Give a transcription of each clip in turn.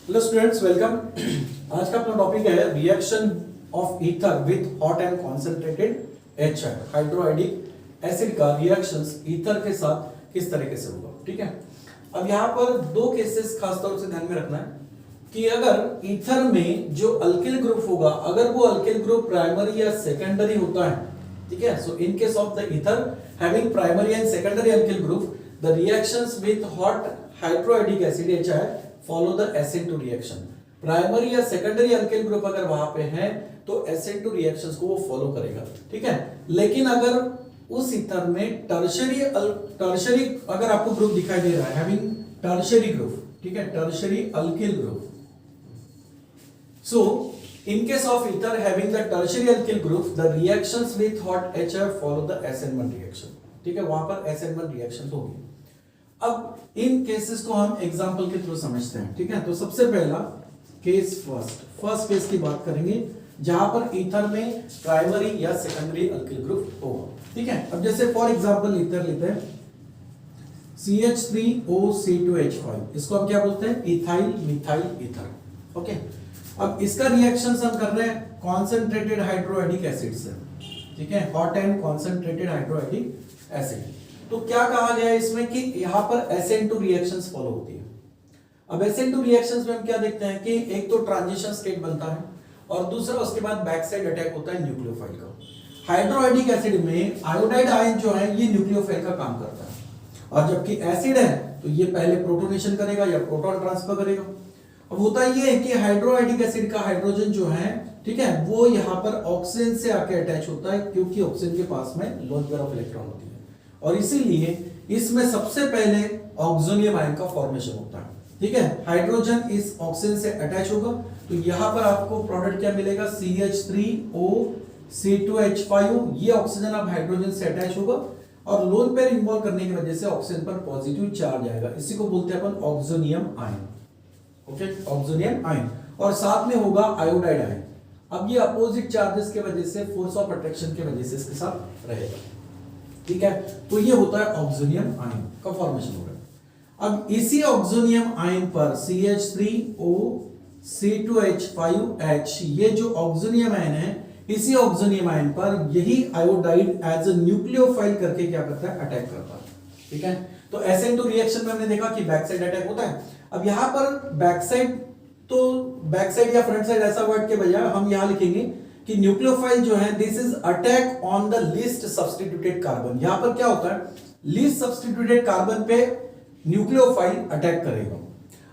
Hello students, welcome. आज का अपना टॉपिक है reaction of ether with hot and concentrated HI hydroiodic acid का रिएक्शंस ईथर के साथ किस तरीके से होगा। ठीक है, अब यहाँ पर दो केसेस खासतौर से ध्यान में रखना है कि अगर ईथर में जो अल्किल ग्रुप होगा, अगर वो अल्किल ग्रुप प्राइमरी या सेकेंडरी होता है, ठीक है, so in case of the ether having primary and secondary alkyl group, the reactions with hot hydroiodic acid HI follow the SN2 reaction. Primary या सेकेंडरी अल्किल ग्रुप अगर वहां पे है तो SN2 रिएक्शंस को वो फॉलो करेगा। ठीक है, लेकिन अगर उस ईथर में टर्शरी अगर आपको ग्रुप दिखाई दे रहा है हैविंग टर्शरी ग्रुप, ठीक है, tertiary alkyl group, so in case of ether having the tertiary alkyl group, the reactions with hot HI follow the SN1 reaction। ठीक है, वहां पर SN1 रिएक्शन होगी। अब इन केसेस को हम एग्जांपल के थ्रू समझते हैं। ठीक है, तो सबसे पहला केस फर्स्ट केस की बात करेंगे जहां पर ईथर में प्राइमरी या सेकेंडरी अल्किल ग्रुप होगा। ठीक है, अब जैसे फॉर एग्जांपल ईथर लेते हैं CH3OC2H5, इसको हम क्या बोलते हैं, इथाइल मिथाइल ईथर। ओके, अब इसका रिएक्शन हम कर रहे हैं कॉन्सेंट्रेटेड हाइड्रोआइडिक एसिड से। ठीक है, हॉट एंड कॉन्सेंट्रेटेड हाइड्रोआइडिक एसिड। तो क्या कहा गया है इसमें कि यहां पर SN2 रिएक्शंस फॉलो होती है। अब SN2 रिएक्शंस में हम क्या देखते हैं कि एक तो ट्रांजिशन स्टेट बनता है और दूसरा उसके बाद बैक साइड अटैक होता है न्यूक्लियोफाइल का। हाइड्रोआइडिक एसिड में आयोडाइड आयन जो है ये न्यूक्लियोफाइल का काम करता है, और जबकि एसिड है तो ये पहले प्रोटोनेशन करेगा या प्रोटॉन ट्रांसफर करेगा। अब होता ये है कि हाइड्रोआइडिक एसिड का हाइड्रोजन जो है, ठीक है, वो यहां पर ऑक्सीजन से आके अटैच होता है क्योंकि ऑक्सीजन के पास में लोन पेयर ऑफ इलेक्ट्रॉन होती है, और इसीलिए इसमें सबसे पहले ऑक्सीजनियम आयन का फॉर्मेशन होता है। ठीक है, हाइड्रोजन इस ऑक्सीजन से अटैच होगा तो यहां पर आपको प्रोडक्ट क्या मिलेगा, CH3OC2H5। ये ऑक्सीजन अब हाइड्रोजन से अटैच होगा और लोन पेयर इन्वॉल्व करने की वजह से ऑक्सीजन पर पॉजिटिव चार्ज आएगा। इसी को बोलते हैं अपन ऑक्सीजनियम आयन। ओके, ऑक्सीजनियम आयन, और साथ में होगा आयोडाइड आयन। अब ये अपोजिट चार्जेस की वजह से, फोर्स ऑफ अट्रैक्शन की वजह से इसके साथ रहेगा। ठीक है, तो ये होता है ऑक्सीजनियम आयन का फॉर्मेशन हो रहा है। अब इसी ऑक्सीजनियम आयन पर CH3OC2H5H, ये जो ऑक्सीजनियम आयन है, इसी ऑक्सीजनियम आयन पर यही आयोडाइड एज अ न्यूक्लियोफाइल करके क्या करता है, अटैक करता है। ठीक है, तो SN2 रिएक्शन में हमने देखा कि बैक साइड अटैक होता है। अब यहां पर बैक साइड, तो बैक साइड या फ्रंट साइड ऐसा वर्ड के बजाय हम यहां लिखेंगे कि न्यूक्लियोफाइल जो है this is attack on the least substituted carbon. यहां पर क्या होता है, लीस्ट सब्स्टिट्यूटेड कार्बन पे न्यूक्लियोफाइल अटैक करेगा।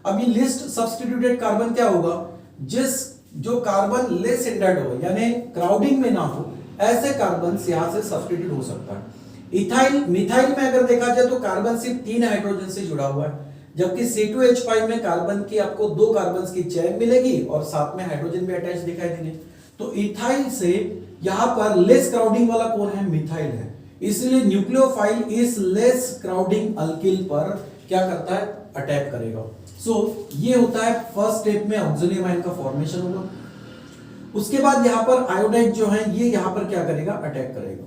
अब ये लीस्ट सब्स्टिट्यूटेड कार्बन क्या होगा, जो कार्बन लेस हिंडर्ड हो, यानी क्राउडिंग में ना हो, ऐसे कार्बन यहां से सब्स्टिट्यूट हो सकता है। इथाइल मिथाइल में अगर देखा जाए तो कार्बन सिर्फ 3 हाइड्रोजन से जुड़ा हुआ है, जबकि C2H5 में कार्बन की आपको 2 कार्बन की चेन मिलेगी और साथ में हाइड्रोजन भी अटैच दिखाई देंगे। तो इथाइल से यहां पर लेस क्राउडिंग वाला कौन है, मिथाइल है, इसलिए न्यूक्लियोफाइल इस लेस क्राउडिंग अल्किल पर क्या करता है, अटैक करेगा। सो ये होता है फर्स्ट स्टेप में ऑक्सीजनियम आयन का फॉर्मेशन होगा। उसके बाद यहां पर आयोडाइड जो है ये यहां पर क्या करेगा, अटैक करेगा।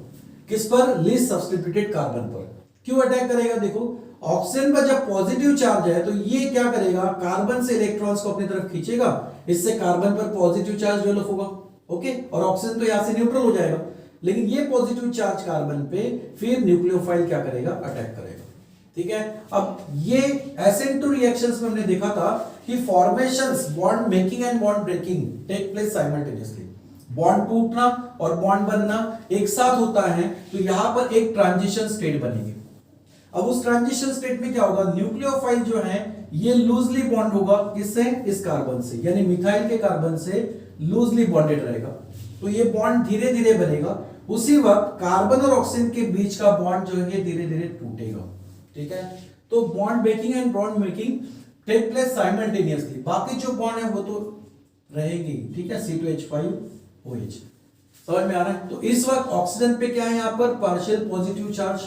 किस पर, लीस्ट सब्स्टिट्यूटेड कार्बन पर। क्यों अटैक करेगा, देखो ऑक्सीजन पर जब पॉजिटिव चार्ज है तो ये क्या करेगा, कार्बन से इलेक्ट्रॉन्स को अपनी तरफ खींचेगा, इससे कार्बन पर पॉजिटिव चार्ज डेवलप होगा। ओके, और ऑक्सीजन तो यहां से न्यूट्रल हो जाएगा, लेकिन ये पॉजिटिव चार्ज कार्बन पे फिर न्यूक्लियोफाइल क्या करेगा, अटैक करेगा। ठीक है, अब ये SN2 रिएक्शंस में हमने देखा था कि formations, bond making and bond breaking take place simultaneously. Bond टूटना और बॉन्ड बनना एक साथ होता है, तो यहां पर एक ट्रांजिशन स्टेट बनेगी। अब उस ट्रांजिशन स्टेट में क्या होगा, न्यूक्लियोफाइल जो है ये लूजली बॉन्ड होगा, किससे, इस कार्बन से, यानी मिथाइल के कार्बन से लूजली बॉन्डेड रहेगा। तो ये बॉन्ड धीरे धीरे बनेगा, उसी वक्त कार्बन और ऑक्सीजन के बीच का बॉन्ड जो है धीरे धीरे टूटेगा। ठीक है, तो bond breaking and bond making take place simultaneously. बाकी जो बॉन्ड है वो तो रहेगी। ठीक है, C2H5OH, समझ में आ रहा है। तो इस वक्त ऑक्सीजन पे क्या है, यहां पर पार्शियल पॉजिटिव चार्ज,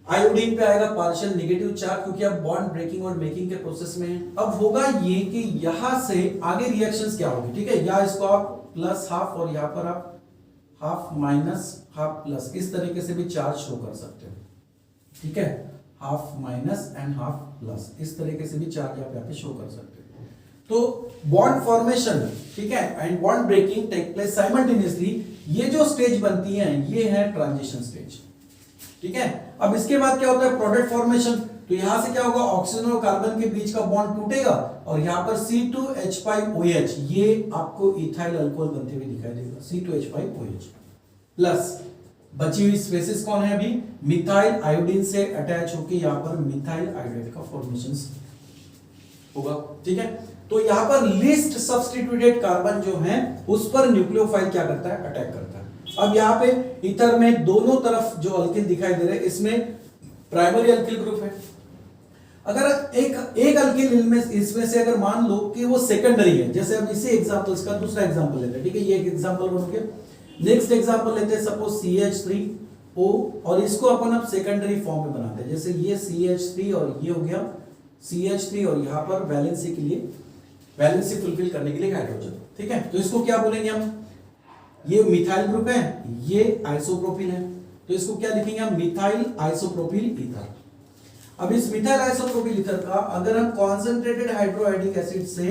आयोडीन पे आएगा पार्शियल नेगेटिव चार्ज, क्योंकि अब बॉन्ड ब्रेकिंग और मेकिंग के प्रोसेस में है। अब होगा ये कि यहां से आगे रिएक्शंस क्या होगी, ठीक है, या इसको आप प्लस हाफ और यहां पर आप हाफ माइनस हाफ प्लस, इस तरीके से भी चार्ज शो कर सकते हो। ठीक है, half minus and half plus, इस तरीके से भी चार्ज आप यहाँ पे शो कर सकते हो। तो बॉन्ड फॉर्मेशन, ठीक है, and bond breaking take place simultaneously. ये जो स्टेज बनती है ये है ट्रांजिशन स्टेज, ठीक है। अब इसके बाद क्या होता है, प्रोडक्ट फॉर्मेशन। तो यहां से क्या होगा, ऑक्सीजन और कार्बन के बीच का बॉन्ड टूटेगा और यहां पर C2H5OH, ये आपको इथाइल अल्कोहल बनते हुए दिखाई देगा, C2H5OH प्लस बची हुई स्पेसिस कौन है अभी, मिथाइल आयोडीन से अटैच होकर यहां पर मिथाइल आयोडाइड का फॉर्मेशन होगा, ठीक है। तो यहां पर लीस्ट सब्स्टिट्यूटेड कार्बन जो है उस पर न्यूक्लियोफाइल क्या करता है, अटैक करता है। अब यहां पे ईथर में दोनों तरफ जो अल्किल दिखाई दे रहे हैं, इसमें प्राइमरी अल्किल ग्रुप है। अगर एक अल्किल में इसमें से अगर मान लो कि वो सेकेंडरी है, जैसे अब इसी एग्जांपल्स का दूसरा एग्जांपल लेते हैं, ठीक है, ये एक एग्जांपल बन गया। नेक्स्ट एग्जांपल लेते हैं, सपोज CH3O, और इसको अपन अब सेकेंडरी फॉर्म में बनाते हैं। जैसे ये CH3 और ये हो गया CH3 और यहां पर वैलेंसी के लिए, वैलेंसी फुलफिल करने के लिए हाइड्रोजन, ठीक है। तो इसको क्या बोलेंगे हम, ये मिथाइल ग्रुप है, ये आइसोप्रोपिल है, तो इसको क्या लिखेंगे हम, मिथाइल आइसोप्रोपिल ईथर। अब इस मिथाइल आइसोप्रोपिल ईथर का अगर हम कॉन्सेंट्रेटेड हाइड्रोआयोडिक एसिड से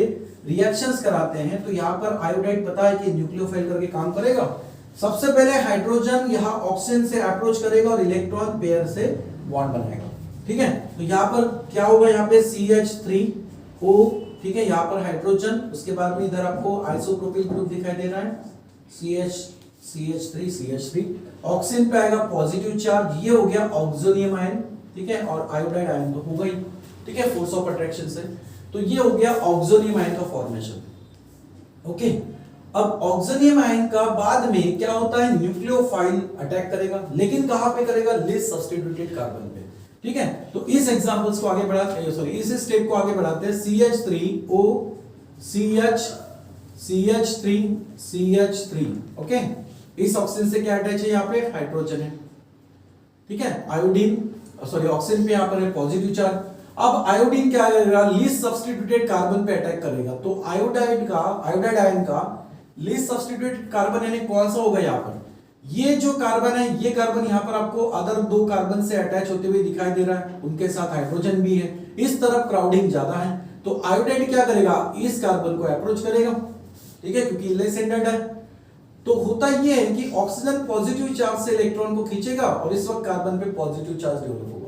रिएक्शंस कराते हैं तो यहां पर आयोडाइड पता है कि न्यूक्लियोफाइल करके काम करेगा। सबसे पहले हाइड्रोजन यहां ऑक्सीजन से अप्रोच करेगा और इलेक्ट्रॉन पेयर से बॉन्ड बनाएगा, ठीक है। तो यहां पर क्या होगा, यहां पे CH3O, ठीक है, यहां पर हाइड्रोजन, उसके बाद में इधर आपको आइसोप्रोपिल ग्रुप दिखाई दे रहा है, CH3 ऑक्सीजन पे आएगा पॉजिटिव चार्ज, ये हो गया ऑक्सोनियम आयन, ठीक है, और आयोडाइड आयन तो होगा ही, ठीक है, फोर्स ऑफ अट्रैक्शन से। तो ये हो गया ऑक्सोनियम आयन का फॉर्मेशन, ओके। अब ऑक्सोनियम आयन का बाद में क्या होता है, न्यूक्लियोफाइल अटैक करेगा, लेकिन कहां पे करेगा, लेस सब्स्टिट्यूटेड कार्बन पे, ठीक है। तो इस एग्जांपल्स को आगे बढ़ाते हैं, सॉरी इस स्टेप को आगे बढ़ाते हैं। CH3O CH3 ओके, इस ऑक्सीजन से क्या अटैच है, यहाँ पे हाइड्रोजन है, ठीक है, आयोडीन, सॉरी ऑक्सीजन पे यहाँ पर है पॉजिटिव चार्ज। अब आयोडीन क्या करेगा, लीस्ट सब्स्टिट्यूटेड कार्बन पे अटैक करेगा। तो आयोडाइड आयन का लीस्ट सब्स्टिट्यूटेड कार्बन यानी कौन सा होगा, यहाँ पर ये जो कार्बन है, ये कार्बन यहाँ पर आपको अदर दो कार्बन से अटैच होते हुए दिखाई दे रहा है, उनके साथ हाइड्रोजन भी है, इस तरफ क्राउडिंग ज्यादा है। तो आयोडाइड क्या करेगा, इस कार्बन को अप्रोच करेगा, ठीक है, क्योंकि लेस एंडेड है। तो होता ये है कि ऑक्सीजन पॉजिटिव चार्ज से इलेक्ट्रॉन को खींचेगा और इस वक्त कार्बन पे पॉजिटिव चार्ज डेवलप होगा।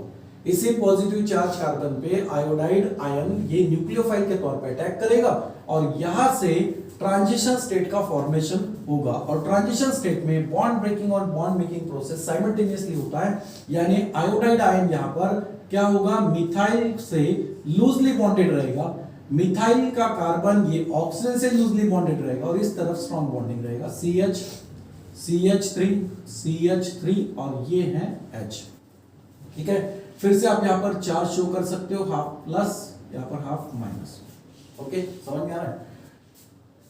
इसी पॉजिटिव चार्ज कार्बन पे आयोडाइड आयन ये न्यूक्लियोफाइल के तौर पे अटैक करेगा और यहां से ट्रांजिशन स्टेट का फॉर्मेशन होगा। और ट्रांजिशन स्टेट में बॉन्ड ब्रेकिंग और बॉन्ड मेकिंग प्रोसेस साइमल्टेनियसली होता है, यानी आयोडाइड आयन यहां पर क्या होगा, मिथाइल से लूजली बॉन्डेड रहेगा, मिथाइल का कार्बन ये ऑक्सीजन से लूजली बॉन्डेड रहेगा और इस तरफ स्ट्रॉन्ग बॉन्डिंग रहेगा, CH3 और ये है H, ठीक है। फिर से आप यहां पर चार्ज शो कर सकते हो, हाफ प्लस, यहां पर हाफ माइनस, ओके, समझ में आ रहा है।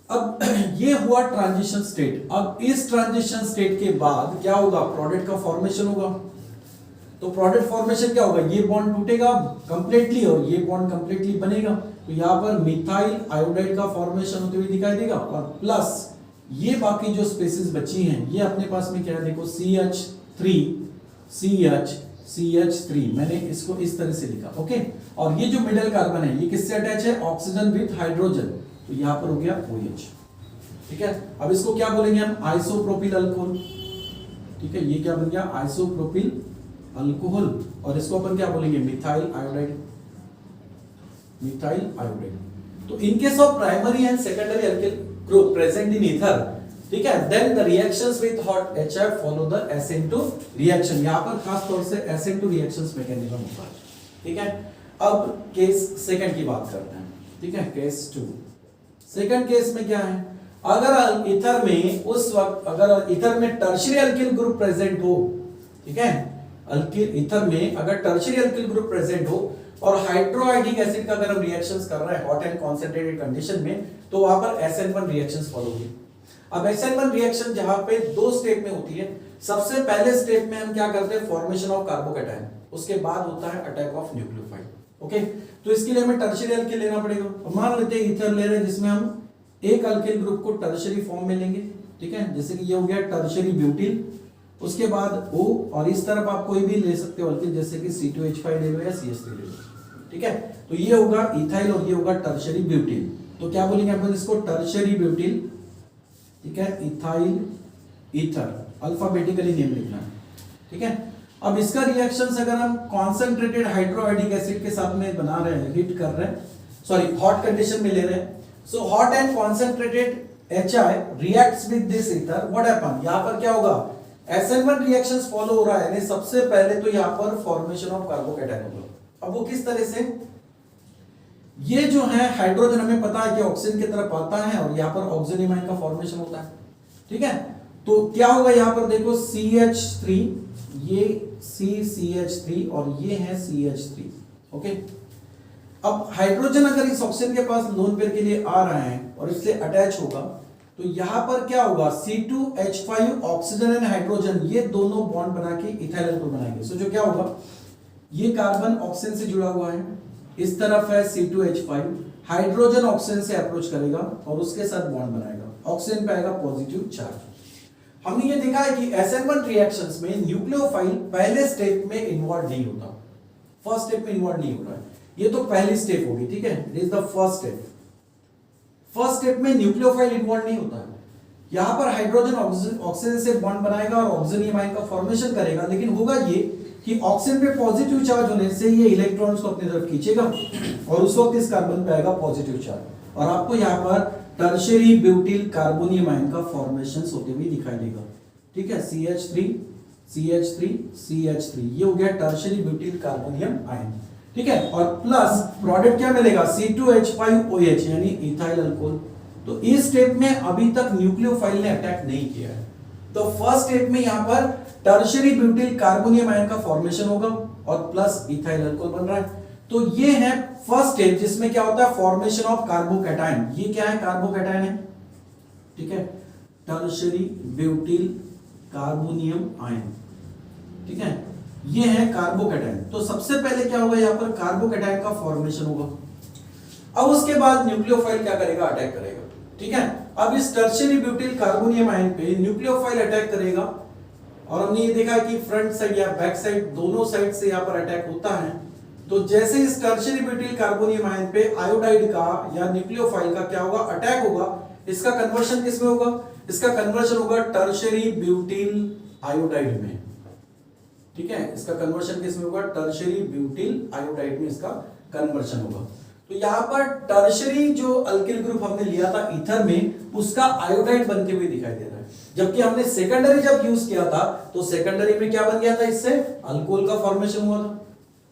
अब ये हुआ ट्रांजिशन स्टेट। अब इस ट्रांजिशन स्टेट के बाद क्या होगा, प्रोडक्ट का फॉर्मेशन होगा। तो प्रोडक्ट फॉर्मेशन क्या होगा, ये बॉन्ड टूटेगा कंप्लीटली और ये बॉन्ड कंप्लीटली बनेगा। तो यहां पर मिथाइल आयोडाइड का फॉर्मेशन होते हुए दिखाई देगा और प्लस ये बाकी जो स्पेसिस बची हैं ये अपने पास में क्या है, देखो CH3 मैंने इसको इस तरह से लिखा, ओके। और ये जो मिडिल कार्बन है ये किससे अटैच है, ऑक्सीजन विद हाइड्रोजन, तो यहां पर हो गया OH, ठीक है। अब इसको क्या बोलेंगे हम, आइसोप्रोपिल अल्कोहल, ठीक है, ये क्या बन गया, आइसोप्रोपिल अल्कोहल। और इसको अपन क्या बोलेंगे, मिथाइल आयोडाइड। तो in case of primary and secondary alkyl group present in ether, ठीक है, then the reactions with hot HF follow the SN2 reaction. यहां पर खास तौर से SN2 रिएक्शंस मैकेनिज्म होता है, ठीक है। अब केस सेकंड की बात करते हैं, ठीक है, केस 2। सेकंड केस में क्या है, अगर ईथर में उस वक्त अगर ईथर में टर्शियरी अल्किल ग्रुप प्रेजेंट हो, ठीक है, अल्किल ईथर में अगर टर्शियरी अल्किल ग्रुप प्रेजेंट हो और हाइड्रोआयोडिक एसिड का अगर हम रिएक्शंस कर रहे हैं हॉट एंड कॉन्सेंट्रेटेड कंडीशन में, तो वहां पर SN1 रिएक्शंस फॉलो होगी। अब SN1 रिएक्शन जहां पे दो स्टेप में होती है, सबसे पहले स्टेप में हम क्या करते हैं, फॉर्मेशन ऑफ कार्बोकैटायन, उसके बाद होता है अटैक ऑफ न्यूक्लियोफाइल, ओके। तो इसके लिए हमें टर्शियरी अल्किल लेना पड़ेगा। मान लेते हैं ईथर ले रहे हैं जिसमें हम एक अल्किल ग्रुप को टर्शियरी फॉर्म में लेंगे, ठीक है, जैसे कि ये हो गया टर्शियरी ब्यूटिल, उसके बाद O, और इस तरफ आप कोई भी ले सकते हो अल्किल, जैसे कि C2H5 ले लो या CH3 ले लो, ठीक है। तो ये होगा इथाइल और ये होगा टर्शियरी ब्यूटिल। तो क्या बोलेंगे अपन इसको, टर्शियरी ब्यूटिल, ठीक है, इथाइल ईथर, अल्फाबेटिकली नेम लिखना है, ठीक है। अब इसका रिएक्शंस अगर हम कॉन्सेंट्रेटेड हाइड्रोआयोडिक एसिड के साथ में बना रहे हैं, हीट कर रहे हैं, सॉरी हॉट कंडीशन में ले रहे हैं, so hot and concentrated HI reacts with this ether, what happen, यहां पर क्या होगा, SN1 रिएक्शंस फॉलो हो रहा है, यानी सबसे पहले तो यहां पर फॉर्मेशन ऑफ कार्बोकैटायन होगा। अब वो किस तरह से, ये जो है हाइड्रोजन हमें पता है कि ऑक्सीजन की तरफ आता है और यहां पर ऑक्सीजन आयन का फॉर्मेशन होता है, ठीक है। तो क्या होगा यहां पर देखो CH3, ये CH3 और ये है CH3, ओके। अब हाइड्रोजन अगर इस ऑक्सीजन के पास लोन पेयर के लिए आ रहा है और इससे अटैच होगा, तो यहां पर क्या होगा, C2H5 ऑक्सीजन एंड हाइड्रोजन ये दोनों बॉन्ड बना के इथाइल अल्कोहल बनाएंगे। सो जो क्या होगा, ये कार्बन ऑक्सीजन से जुड़ा हुआ है, इस तरफ है C2H5, हाइड्रोजन ऑक्सीजन से अप्रोच करेगा और उसके साथ बॉन्ड बनाएगा, ऑक्सीजन पे आएगा पॉजिटिव चार्ज। हमने ये देखा है कि SN1 रिएक्शंस में न्यूक्लियोफाइल पहले स्टेप में इन्वॉल्व नहीं होता, फर्स्ट स्टेप में इन्वॉल्व नहीं हो रहा है, ये तो पहली स्टेप होगी, ठीक है, it is the first step. First step में न्यूक्लियोफाइल इन्वॉल्व नहीं होता है, यहां पर हाइड्रोजन ऑक्सीजन से बॉन्ड बनाएगा और ऑक्सीजन आयन का फॉर्मेशन करेगा, लेकिन होगा ये कि ऑक्सीजन पे पॉजिटिव चार्ज होने से ये इलेक्ट्रॉन्स को अपनी तरफ खींचेगा और उस वक्त इस कार्बन पे आएगा पॉजिटिव चार्ज और आपको यहां पर टर्शियरी ब्यूटिल कार्बोनियम आयन का फॉर्मेशन होते हुए दिखाई देगा, ठीक है। CH3 CH3 CH3 ये हो गया टर्शियरी ब्यूटिल कार्बोनियम आयन, ठीक है। और प्लस प्रोडक्ट क्या मिलेगा, C2H5OH यानी इथाइल अल्कोहल। तो इस स्टेप में अभी तक न्यूक्लियोफाइल ने अटैक नहीं किया है, तो फर्स्ट स्टेप में यहां पर टर्शियरी ब्यूटिल कार्बोनियम आयन का फॉर्मेशन होगा और प्लस इथाइल अल्कोहल बन रहा है। तो ये है फर्स्ट स्टेप जिसमें क्या होता है, फॉर्मेशन ऑफ कार्बोकैटायन। ये क्या है, कार्बोकैटायन है, ठीक है, टर्शियरी ब्यूटिल कार्बोनियम आयन, ठीक है, ये है कार्बोकैटायन। तो सबसे पहले क्या होगा, यहां पर कार्बोकैटायन का फॉर्मेशन होगा, अब उसके बाद न्यूक्लियोफाइल क्या करेगा, अटैक करेगा, ठीक है। अब इस टर्शियरी ब्यूटिल कार्बोनियम आयन पे न्यूक्लियोफाइल अटैक करेगा और हमने ये देखा कि फ्रंट साइड या बैक साइड दोनों साइड से यहां पर अटैक होता है। तो जैसे इस टर्शियरी ब्यूटिल कार्बोनियम आयन पे आयोडाइड का या न्यूक्लियोफाइल का क्या होगा, अटैक होगा, इसका कन्वर्शन किसमें होगा, इसका कन्वर्शन होगा टर्शियरी ब्यूटिल आयोडाइड में, ठीक है, इसका कन्वर्शन किसमें होगा, टर्शियरी ब्यूटिल आयोडाइड में इसका कन्वर्शन होगा। तो यहां पर टर्शियरी जो अल्किल ग्रुप हमने लिया था ईथर में, उसका आयोडाइड बनते हुए दिखाई दे रहा है, जबकि हमने सेकेंडरी जब यूज किया था तो सेकेंडरी में क्या बन गया था, इससे अल्कोहल का फॉर्मेशन हुआ था।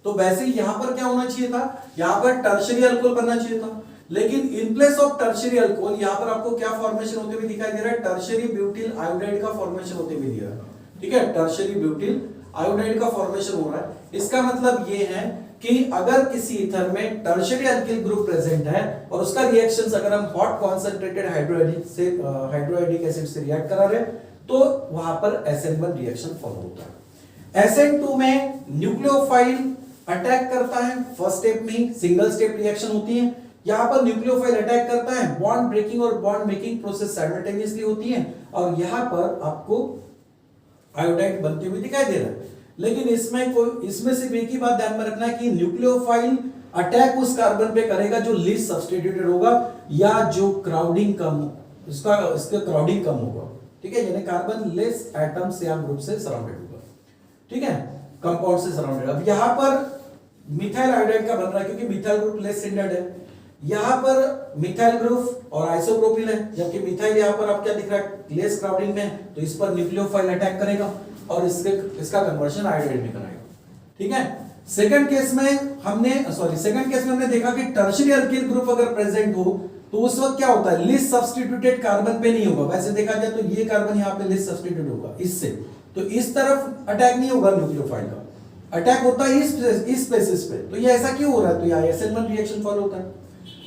तो वैसे ही यहां पर क्या होना चाहिए था, यहां पर टर्शियरी अल्कोहल बनना चाहिए था, लेकिन in place of tertiary alcohol यहां पर आपको क्या फॉर्मेशन होते हुए दिखाई दे रहा है, टर्शियरी ब्यूटिल आयोडाइड का फॉर्मेशन होते हुए दिया है, ठीक है, टर्शियरी ब्यूटिल आयोडाइड का फॉर्मेशन हो रहा है। इसका मतलब ये है कि अगर किसी ईथर में टर्शियरी अल्किल ग्रुप प्रेजेंट है और उसका रिएक्शंस अगर हम हॉट कॉन्सेंट्रेटेड हाइड्रोआयोडिक एसिड से रिएक्ट करा रहे हैं तो वहां पर SN1 रिएक्शन फॉलो होता है। SN2 में न्यूक्लियोफाइल अटैक करता है, फर्स्ट स्टेप में ही सिंगल स्टेप रिएक्शन होती है, यहां पर न्यूक्लियोफाइल अटैक करता है, बॉन्ड ब्रेकिंग और बॉन्ड मेकिंग प्रोसेस साइमल्टेनियसली होती है और यहां पर आपको आयोडाइड बनते हुए दिखाई दे रहा है। लेकिन इसमें सिर्फ एक ही बात ध्यान में रखना है कि न्यूक्लियोफाइल अटैक उस कार्बन पे करेगा जो लीस्ट सब्स्टिट्यूटेड होगा या जो क्राउडिंग कम, इसका क्राउडिंग कम होगा, ठीक है, यानी कार्बन लेस एटम से या ग्रुप से सराउंडेड होगा, ठीक है, कंपाउंड से सराउंडेड। अब यहां पर मिथाइल आयोडाइड का बन रहा है क्योंकि मिथाइल ग्रुप लेस स्टैंडर्ड है, यहां पर मिथाइल ग्रुप और आइसोप्रोपिल है, जबकि मिथाइल यहां पर आप क्या दिख रहा है, लेस क्राउडिंग में, तो इस पर न्यूक्लियोफाइल अटैक करेगा और इसका कन्वर्शन आयोडाइड में कराएगा, ठीक है। सेकंड केस में हमने देखा कि टर्शियरी अल्किल ग्रुप अगर प्रेजेंट हो तो उस वक्त क्या होता है, लिस्ट सब्स्टिट्यूटेड कार्बन पे नहीं होगा, वैसे देखा जाए तो ये कार्बन यहां पे लिस्ट सब्स्टिट्यूट होगा इससे, तो इस तरफ अटैक नहीं होगा, न्यूक्लियोफाइल का अटैक होता है इस स्पेसिस पे। तो ये ऐसा क्यों हो रहा है, तो यहाँ SN1 रिएक्शन फॉलो होता है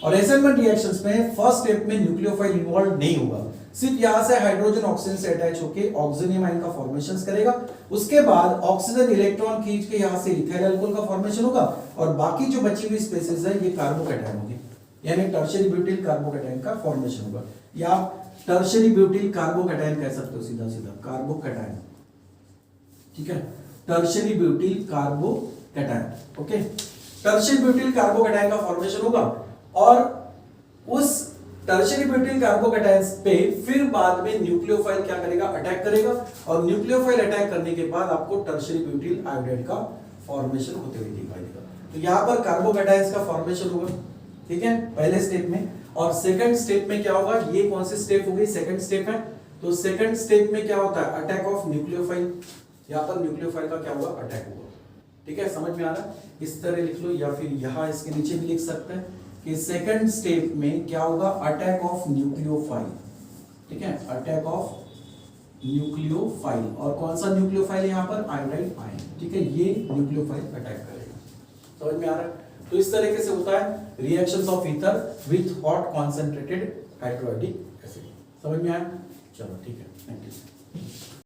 और SN1 रिएक्शंस में फर्स्ट स्टेप में न्यूक्लियोफाइल इन्वॉल्व नहीं होगा, सिर्फ यहां से हाइड्रोजन ऑक्सीजन से अटैच होकर ऑक्सीजन आयन का फॉर्मेशन करेगा, उसके बाद ऑक्सीजन इलेक्ट्रॉन खींच के यहां से इथाइल अल्कोहल का फॉर्मेशन होगा और बाकी जो बची हुई स्पेसिस है ये कार्बोकैटायन होंगे, यानी टर्शियरी ब्यूटिल कार्बोकैटायन का फॉर्मेशन होगा, या आप टर्शियरी ब्यूटिल कार्बोकैटायन कह सकते हो, सीधा सीधा कार्बोकैटायन, ठीक है, tertiary butyl carbocation, okay, tertiary butyl carbocation का फॉर्मेशन होगा और उस टर्शियरी ब्यूटिल कार्बोकैटायंस पे फिर बाद में न्यूक्लियोफाइल क्या करेगा, अटैक करेगा, और न्यूक्लियोफाइल अटैक करने के बाद आपको टर्शियरी ब्यूटिल आयोडाइड का फॉर्मेशन होते हुए दिखाई देगा। तो यहां पर कार्बोकैटायंस का फॉर्मेशन होगा, ठीक है, पहले स्टेप में। और सेकंड स्टेप में क्या होगा, ये कौन सी स्टेप हो गई, सेकंड स्टेप है। तो सेकंड स्टेप में क्या होता है, अटैक ऑफ न्यूक्लियोफाइल। यहां पर न्यूक्लियोफाइल का क्या होगा, अटैक होगा। ठीक है, समझ में आ रहा है? इस तरह लिख लो, या फिर यहां इसके नीचे भी लिख सकते हैं कि सेकंड स्टेप में क्या होगा, अटैक ऑफ न्यूक्लियोफाइल। ठीक है, अटैक ऑफ न्यूक्लियोफाइल। और कौन सा न्यूक्लियोफाइल है यहाँ पर, आयोडाइड आयन। ठीक है, ये न्यूक्लियोफाइल अटैक करेगा। समझ में आ रहा है? तो इस तरीके से होता है reactions of ether with hot concentrated hydrochloric acid. समझ में आया? चलो ठीक है, थैंक यू।